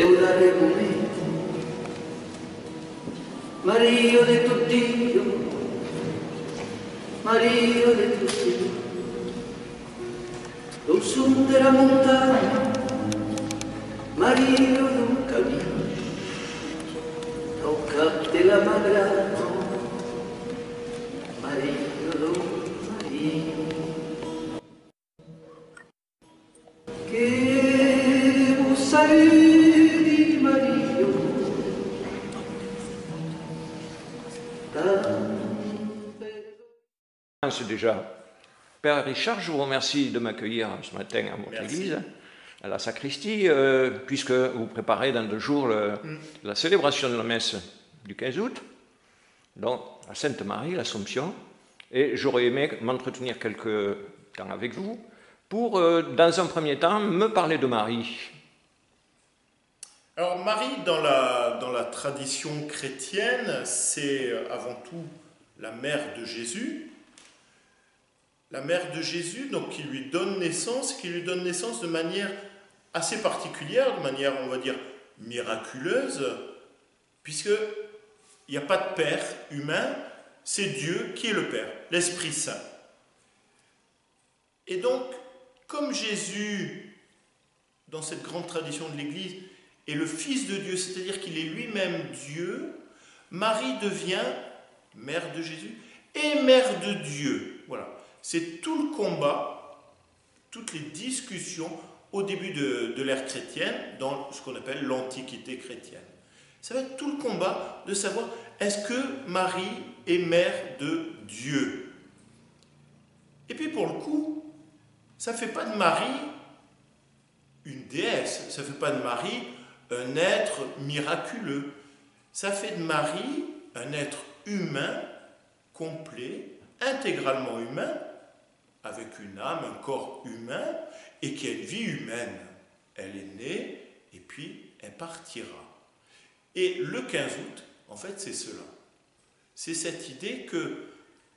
Dare momento, Mario de tu Dio, Mario de tu Dio, lo son della montagna, Mario d'un cammino, toccate la magrano, Mario d'un marino, che bussai di Mario. Déjà, Père Richard, je vous remercie de m'accueillir ce matin à votre église, à la sacristie, puisque vous préparez dans 2 jours la célébration de la messe du 15 août, donc à Sainte-Marie, l'Assomption, et j'aurais aimé m'entretenir quelques temps avec vous pour, dans un premier temps, me parler de Marie. Alors Marie, dans la tradition chrétienne, c'est avant tout la mère de Jésus. La mère de Jésus, donc qui lui donne naissance de manière assez particulière, de manière, on va dire, miraculeuse, puisqu'il n'y a pas de père humain, c'est Dieu qui est le Père, l'Esprit Saint. Et donc, comme Jésus, dans cette grande tradition de l'Église, est le Fils de Dieu, c'est-à-dire qu'il est lui-même Dieu, Marie devient mère de Jésus et mère de Dieu. Voilà. C'est tout le combat, toutes les discussions au début de l'ère chrétienne, dans ce qu'on appelle l'Antiquité chrétienne. Ça va être tout le combat de savoir, est-ce que Marie est mère de Dieu? Et puis pour le coup, ça ne fait pas de Marie une déesse, ça ne fait pas de Marie un être miraculeux. Ça fait de Marie un être humain, complet, intégralement humain, avec une âme, un corps humain, et qui a une vie humaine. Elle est née, et puis elle partira. Et le 15 août, en fait, c'est cela. C'est cette idée que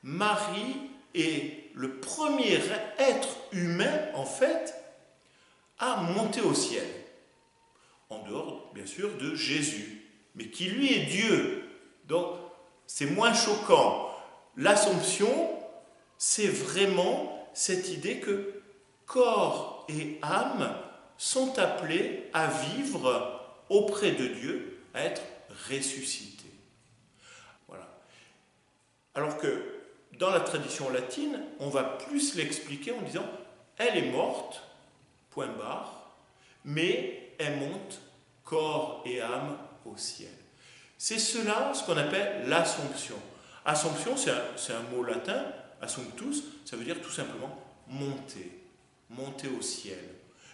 Marie est le premier être humain, en fait, à monter au ciel. En dehors, bien sûr, de Jésus, mais qui lui est Dieu. Donc, c'est moins choquant. L'Assomption, c'est vraiment cette idée que corps et âme sont appelés à vivre auprès de Dieu, à être ressuscités. Voilà. Alors que dans la tradition latine, on va plus l'expliquer en disant elle est morte, point barre, mais elle monte corps et âme au ciel. C'est cela ce qu'on appelle l'Assomption. Assomption, c'est un mot latin, assumptus, ça veut dire tout simplement monter, monter au ciel.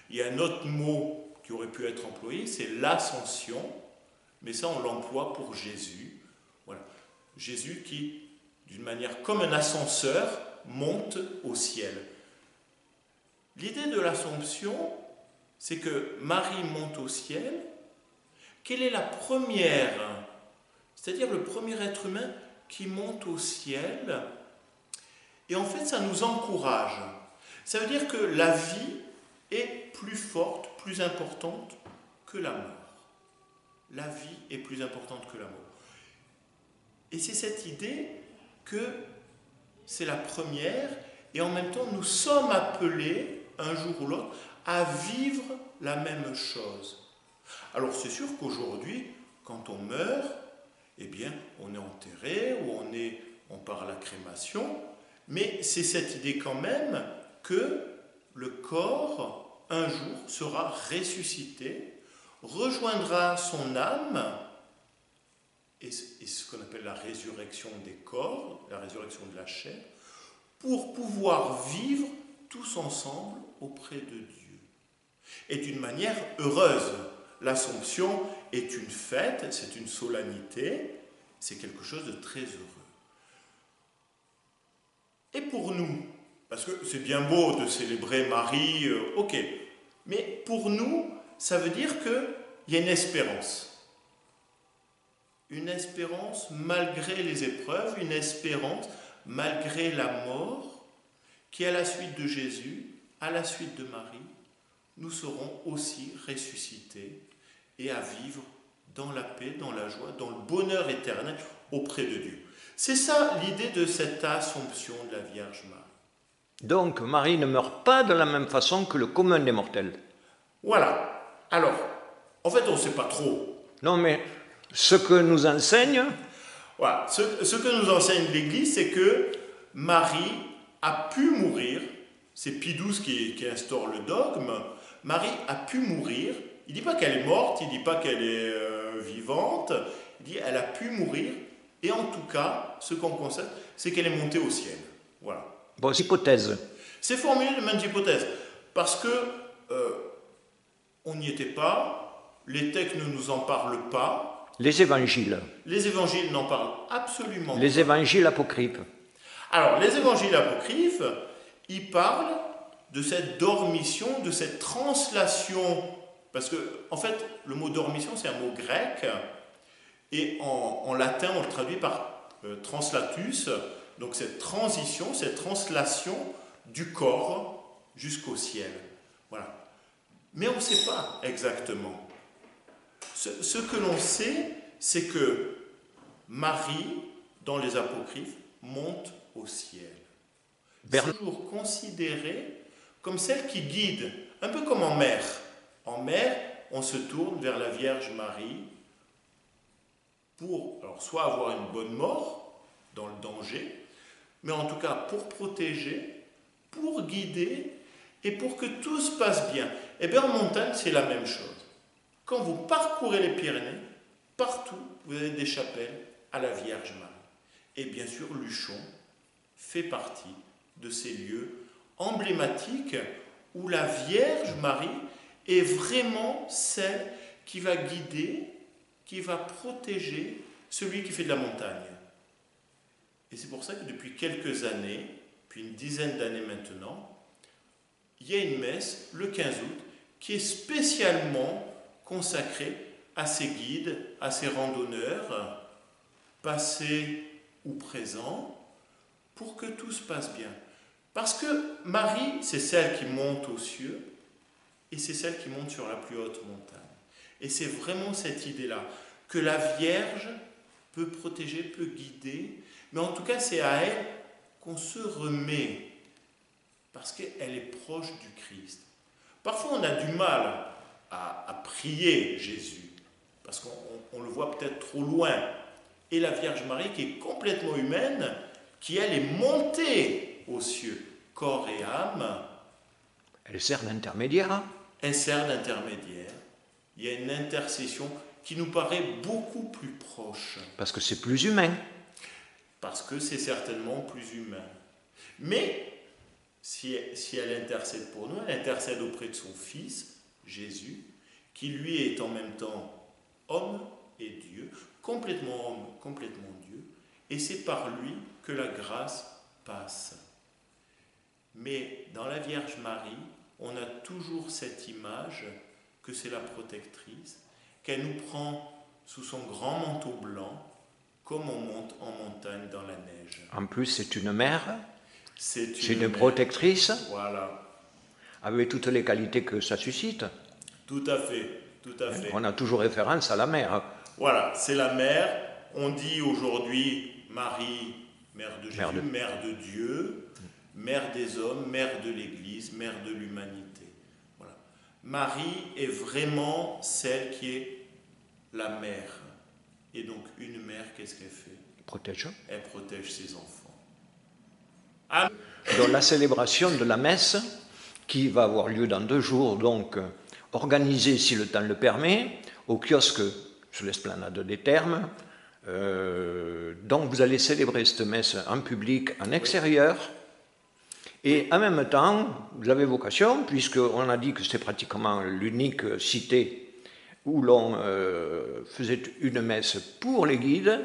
Il y a un autre mot qui aurait pu être employé, c'est l'ascension, mais ça on l'emploie pour Jésus. Voilà. Jésus qui, d'une manière comme un ascenseur, monte au ciel. L'idée de l'Assomption, c'est que Marie monte au ciel. Quelle est la première, c'est-à-dire le premier être humain qui monte au ciel? Et en fait, ça nous encourage. Ça veut dire que la vie est plus forte, plus importante que la mort. La vie est plus importante que la mort. Et c'est cette idée que c'est la première, et en même temps, nous sommes appelés, un jour ou l'autre, à vivre la même chose. Alors c'est sûr qu'aujourd'hui, quand on meurt, eh bien, on est enterré ou on part à la crémation, mais c'est cette idée quand même que le corps, un jour, sera ressuscité, rejoindra son âme, et ce qu'on appelle la résurrection des corps, la résurrection de la chair, pour pouvoir vivre tous ensemble auprès de Dieu. Et d'une manière heureuse. L'Assomption est une fête, c'est une solennité, c'est quelque chose de très heureux. Et pour nous, parce que c'est bien beau de célébrer Marie, ok, mais pour nous, ça veut dire qu'il y a une espérance. Une espérance malgré les épreuves, une espérance malgré la mort, qui à la suite de Jésus, à la suite de Marie, nous serons aussi ressuscités et à vivre dans la paix, dans la joie, dans le bonheur éternel auprès de Dieu. C'est ça l'idée de cette Assomption de la Vierge Marie. Donc Marie ne meurt pas de la même façon que le commun des mortels. Voilà. Alors, en fait, on ne sait pas trop. Non, mais ce que nous enseigne, Voilà. Ce que nous enseigne l'Église, c'est que Marie a pu mourir. C'est Pie XII qui instaure le dogme. Marie a pu mourir. Il ne dit pas qu'elle est morte, il ne dit pas qu'elle est vivante. Il dit qu'elle a pu mourir. Et en tout cas, ce qu'on constate, c'est qu'elle est montée au ciel. Voilà. bon, c'est hypothèse. C'est formulé de maintes hypothèses. Parce que on n'y était pas, les textes ne nous en parlent pas, Les évangiles, les évangiles n'en parlent absolument pas. les évangiles apocryphes. Alors, les évangiles apocryphes, ils parlent de cette dormition, de cette translation, parce que, en fait, le mot dormition, c'est un mot grec, et en latin, on le traduit par translatus, donc cette transition, cette translation du corps jusqu'au ciel. Voilà. Mais on ne sait pas exactement. Ce que l'on sait, c'est que Marie, dans les apocryphes, monte au ciel. C'est toujours considérée comme celle qui guide, un peu comme en mer. En mer, on se tourne vers la Vierge Marie pour, alors, soit avoir une bonne mort dans le danger, mais en tout cas pour protéger, pour guider et pour que tout se passe bien. Et bien en montagne, c'est la même chose. Quand vous parcourez les Pyrénées, partout, vous avez des chapelles à la Vierge Marie. Et bien sûr, Luchon fait partie de ces lieux emblématiques où la Vierge Marie est vraiment celle qui va guider, qui va protéger celui qui fait de la montagne. Et c'est pour ça que depuis quelques années, puis une dizaine d'années maintenant, il y a une messe le 15 août qui est spécialement consacrée à ces guides, à ces randonneurs, passés ou présents, pour que tout se passe bien. Parce que Marie, c'est celle qui monte aux cieux, et c'est celle qui monte sur la plus haute montagne. Et c'est vraiment cette idée-là, que la Vierge peut protéger, peut guider, mais en tout cas, c'est à elle qu'on se remet, parce qu'elle est proche du Christ. Parfois, on a du mal à prier Jésus, parce qu'on le voit peut-être trop loin. Et la Vierge Marie, qui est complètement humaine, qui elle est montée aux cieux, corps et âme. Elle sert d'intermédiaire. Elle sert d'intermédiaire. Il y a une intercession qui nous paraît beaucoup plus proche. Parce que c'est plus humain. Parce que c'est certainement plus humain. Mais si elle intercède pour nous, elle intercède auprès de son Fils, Jésus, qui lui est en même temps homme et Dieu, complètement homme, complètement Dieu, et c'est par lui que la grâce passe. Mais dans la Vierge Marie, on a toujours cette image que c'est la protectrice, qu'elle nous prend sous son grand manteau blanc, comme on monte en montagne dans la neige. En plus, c'est une mère, c'est une mère. protectrice, Voilà. avec toutes les qualités que ça suscite. Tout à fait, tout à fait. On a toujours référence à la mère. Voilà, c'est la mère. On dit aujourd'hui Marie, mère de Jésus, mère de Dieu, mère des hommes, mère de l'Église, mère de l'humanité. Voilà. Marie est vraiment celle qui est la mère. Et donc, une mère, qu'est-ce qu'elle fait? Protège. Elle protège ses enfants. Dans la célébration de la messe, qui va avoir lieu dans 2 jours, donc organisée, si le temps le permet, au kiosque sur l'esplanade des Thermes. Donc vous allez célébrer cette messe en public, en extérieur, et en même temps, vous avez vocation, puisqu'on a dit que c'était pratiquement l'unique cité où l'on faisait une messe pour les guides.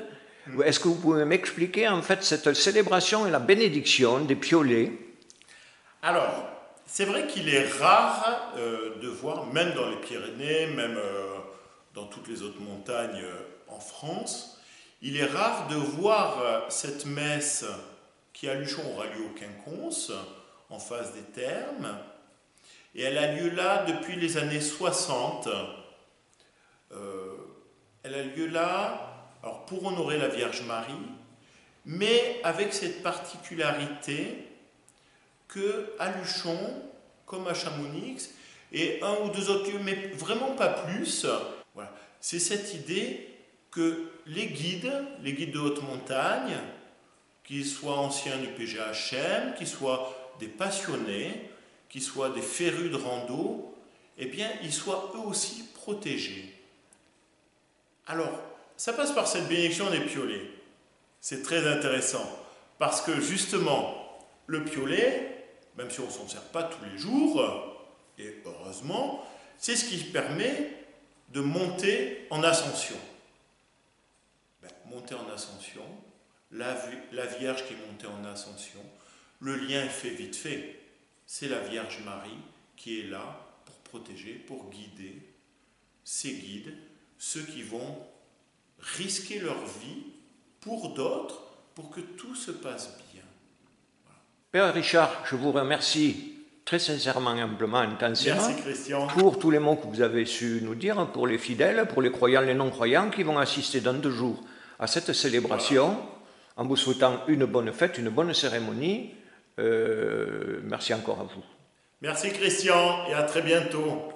Est-ce que vous pouvez m'expliquer en fait cette célébration et la bénédiction des piolets? Alors, c'est vrai qu'il est rare de voir, même dans les Pyrénées, même dans toutes les autres montagnes en France, il est rare de voir cette messe qui à Luchon aura lieu au Quinconce, en face des Thermes, et elle a lieu là depuis les années 60. Elle a lieu là, alors pour honorer la Vierge Marie, mais avec cette particularité que à Luchon, comme à Chamonix, et un ou deux autres lieux, mais vraiment pas plus, voilà, c'est cette idée que les guides de haute montagne, qu'ils soient anciens du PGHM, qu'ils soient des passionnés, qu'ils soient des férus de rando, eh bien, ils soient eux aussi protégés. Alors, ça passe par cette bénédiction des piolets. C'est très intéressant, parce que justement, le piolet, même si on ne s'en sert pas tous les jours, et heureusement, c'est ce qui permet de monter en ascension. Monter en ascension, la Vierge qui est montée en ascension, le lien est fait vite fait. C'est la Vierge Marie qui est là pour protéger, pour guider ses guides, ceux qui vont risquer leur vie pour d'autres, pour que tout se passe bien. Voilà. Père Richard, je vous remercie très sincèrement, humblement, intensément, merci Christian, pour tous les mots que vous avez su nous dire, pour les fidèles, pour les croyants, les non-croyants qui vont assister dans 2 jours à cette célébration, voilà. En vous souhaitant une bonne fête, une bonne cérémonie. Merci encore à vous. Merci Christian et à très bientôt.